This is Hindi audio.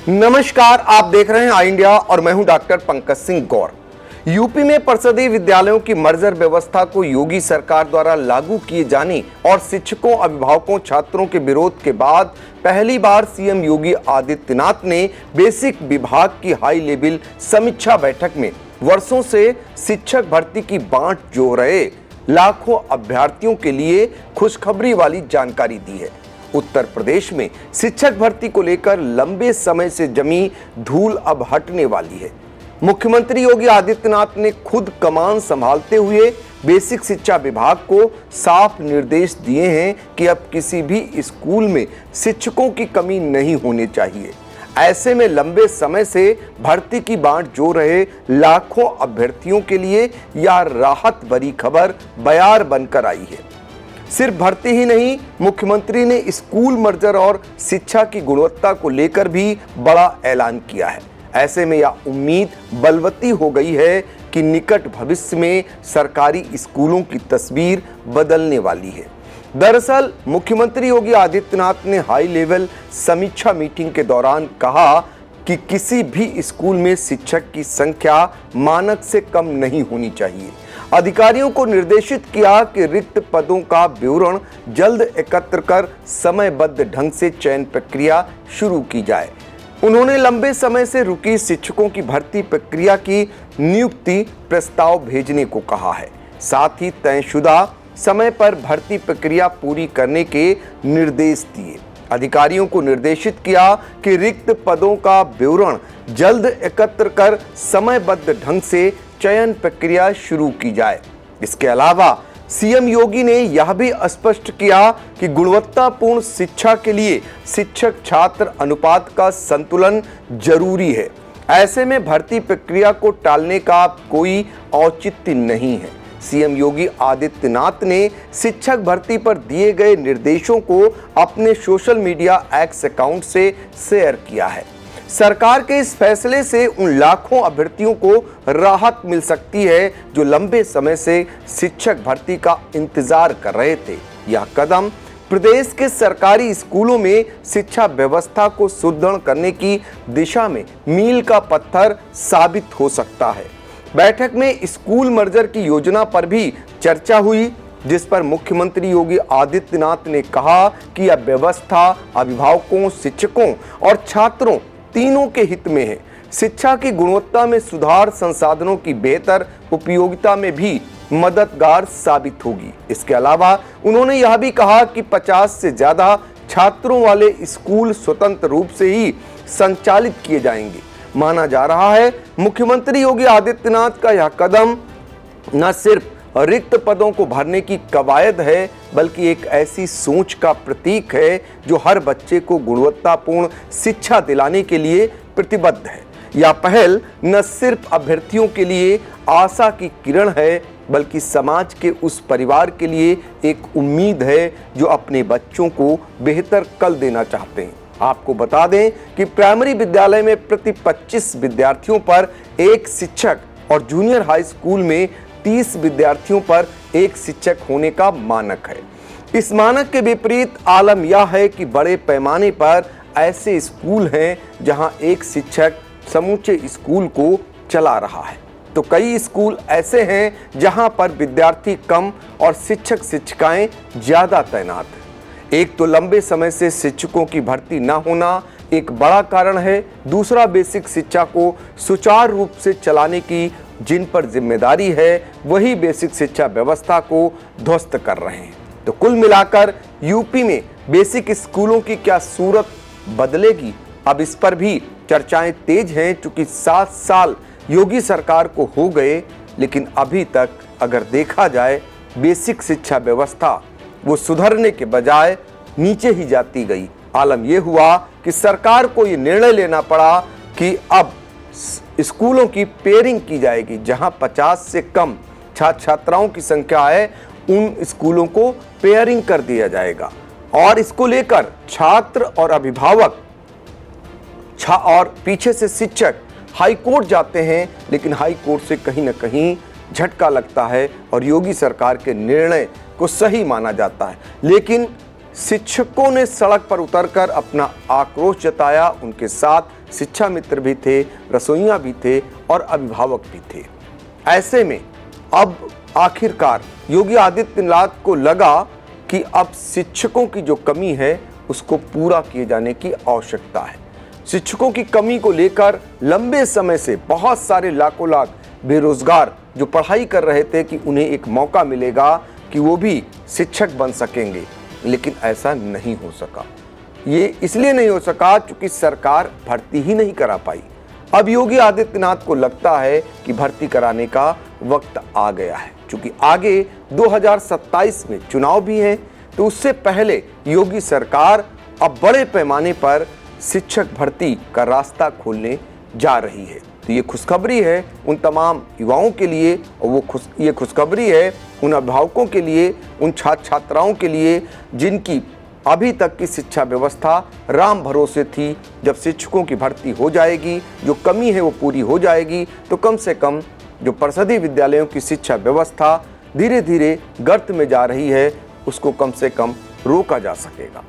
नमस्कार, आप देख रहे हैं आई इंडिया और मैं हूं डॉक्टर पंकज सिंह गौर। यूपी में परिषदीय विद्यालयों की मर्जर व्यवस्था को योगी सरकार द्वारा लागू किए जाने और शिक्षकों, अभिभावकों, छात्रों के विरोध के बाद पहली बार सीएम योगी आदित्यनाथ ने बेसिक विभाग की हाई लेवल समीक्षा बैठक में वर्षों से शिक्षक भर्ती की बांट जो रहे लाखों अभ्यर्थियों के लिए खुशखबरी वाली जानकारी दी है। उत्तर प्रदेश में शिक्षक भर्ती को लेकर लंबे समय से जमी धूल अब हटने वाली है। मुख्यमंत्री योगी आदित्यनाथ ने खुद कमान संभालते हुए बेसिक शिक्षा विभाग को साफ निर्देश दिए हैं कि अब किसी भी स्कूल में शिक्षकों की कमी नहीं होनी चाहिए। ऐसे में लंबे समय से भर्ती की बांट जो रहे लाखों अभ्यर्थियों के लिए यह राहत भरी खबर बयार बनकर आई है। सिर्फ भर्ती ही नहीं, मुख्यमंत्री ने स्कूल मर्जर और शिक्षा की गुणवत्ता को लेकर भी बड़ा ऐलान किया है। ऐसे में यह उम्मीद बलवती हो गई है कि निकट भविष्य में सरकारी स्कूलों की तस्वीर बदलने वाली है। दरअसल मुख्यमंत्री योगी आदित्यनाथ ने हाई लेवल समीक्षा मीटिंग के दौरान कहा कि किसी भी स्कूल में शिक्षक की संख्या मानक से कम नहीं होनी चाहिए। अधिकारियों को निर्देशित किया कि रिक्त पदों का विवरण जल्द एकत्र कर समयबद्ध ढंग से चयन प्रक्रिया शुरू की जाए। उन्होंने लंबे समय से रुकी शिक्षकों की भर्ती प्रक्रिया की नियुक्ति प्रस्ताव भेजने को कहा है। साथ ही तयशुदा समय पर भर्ती प्रक्रिया पूरी करने के निर्देश दिए। अधिकारियों को निर्देशित किया कि रिक्त पदों का विवरण जल्द एकत्र कर समयबद्ध ढंग से चयन प्रक्रिया शुरू की जाए। इसके अलावा सीएम योगी ने यह भी स्पष्ट किया कि गुणवत्तापूर्ण शिक्षा के लिए शिक्षक छात्र अनुपात का संतुलन जरूरी है। ऐसे में भर्ती प्रक्रिया को टालने का कोई औचित्य नहीं है। सीएम योगी आदित्यनाथ ने शिक्षक भर्ती पर दिए गए निर्देशों को अपने सोशल मीडिया एक्स अकाउंट से शेयर किया है। सरकार के इस फैसले से उन लाखों अभ्यर्थियों को राहत मिल सकती है जो लंबे समय से शिक्षक भर्ती का इंतजार कर रहे थे। यह कदम प्रदेश के सरकारी स्कूलों में शिक्षा व्यवस्था को सुदृढ़ करने की दिशा में मील का पत्थर साबित हो सकता है। बैठक में स्कूल मर्जर की योजना पर भी चर्चा हुई, जिस पर मुख्यमंत्री योगी आदित्यनाथ ने कहा कि यह व्यवस्था अभिभावकों, शिक्षकों और छात्रों तीनों के हित में है। शिक्षा की गुणवत्ता में सुधार संसाधनों की बेहतर उपयोगिता में भी मददगार साबित होगी। इसके अलावा उन्होंने यह भी कहा कि 50 से ज्यादा छात्रों वाले स्कूल स्वतंत्र रूप से ही संचालित किए जाएंगे। माना जा रहा है मुख्यमंत्री योगी आदित्यनाथ का यह कदम न सिर्फ रिक्त पदों को भरने की कवायद है, बल्कि एक ऐसी सोच का प्रतीक है जो हर बच्चे को गुणवत्तापूर्ण शिक्षा दिलाने के लिए प्रतिबद्ध है। यह पहल न सिर्फ अभ्यर्थियों के लिए आशा की किरण है, बल्कि समाज के उस परिवार के लिए एक उम्मीद है जो अपने बच्चों को बेहतर कल देना चाहते हैं। आपको बता दें कि प्राइमरी विद्यालय में प्रति 25 विद्यार्थियों पर एक शिक्षक और जूनियर हाई स्कूल में 30 विद्यार्थियों पर एक शिक्षक होने का मानक है। इस मानक के विपरीत आलम यह है कि बड़े पैमाने पर ऐसे स्कूल हैं जहां एक शिक्षक समूचे स्कूल को चला रहा है, तो कई स्कूल ऐसे हैं जहां पर विद्यार्थी कम और शिक्षक शिक्षिकाएं ज्यादा तैनात हैं। एक तो लंबे समय से शिक्षकों की भर्ती न होना एक बड़ा कारण है, दूसरा बेसिक शिक्षा को सुचारू रूप से चलाने की जिन पर जिम्मेदारी है वही बेसिक शिक्षा व्यवस्था को ध्वस्त कर रहे हैं। तो कुल मिलाकर यूपी में बेसिक स्कूलों की क्या सूरत बदलेगी, अब इस पर भी चर्चाएं तेज हैं। चूंकि 7 साल योगी सरकार को हो गए, लेकिन अभी तक अगर देखा जाए बेसिक शिक्षा व्यवस्था वो सुधरने के बजाय नीचे ही जाती गई। आलम यह हुआ कि सरकार को ये निर्णय लेना पड़ा कि अब स्कूलों की पेयरिंग की जाएगी। जहां 50 से कम छात्र छात्राओं की संख्या है, उन स्कूलों को पेयरिंग कर दिया जाएगा। और इसको लेकर छात्र और अभिभावक और पीछे से शिक्षक हाई कोर्ट जाते हैं, लेकिन हाई कोर्ट से कहीं ना कहीं झटका लगता है और योगी सरकार के निर्णय को सही माना जाता है। लेकिन शिक्षकों ने सड़क पर उतरकर अपना आक्रोश जताया। उनके साथ शिक्षा मित्र भी थे, रसोइया भी थे और अभिभावक भी थे। ऐसे में अब आखिरकार योगी आदित्यनाथ को लगा कि अब शिक्षकों की जो कमी है उसको पूरा किए जाने की आवश्यकता है। शिक्षकों की कमी को लेकर लंबे समय से बहुत सारे लाखों लाख बेरोजगार जो पढ़ाई कर रहे थे कि उन्हें एक मौका मिलेगा कि वो भी शिक्षक बन सकेंगे, लेकिन ऐसा नहीं हो सका। ये इसलिए नहीं हो सका क्योंकि सरकार भर्ती ही नहीं करा पाई। अब योगी आदित्यनाथ को लगता है कि भर्ती कराने का वक्त आ गया है। क्योंकि आगे 2027 में चुनाव भी हैं, तो उससे पहले योगी सरकार अब बड़े पैमाने पर शिक्षक भर्ती का रास्ता खोलने जा रही है। तो ये खुशखबरी है उन तमाम युवाओं के लिए, और ये खुशखबरी है उन अभिभावकों के लिए, उन छात्र छात्राओं के लिए जिनकी अभी तक की शिक्षा व्यवस्था राम भरोसे थी। जब शिक्षकों की भर्ती हो जाएगी, जो कमी है वो पूरी हो जाएगी, तो कम से कम जो परिषदीय विद्यालयों की शिक्षा व्यवस्था धीरे धीरे गर्त में जा रही है उसको कम से कम रोका जा सकेगा।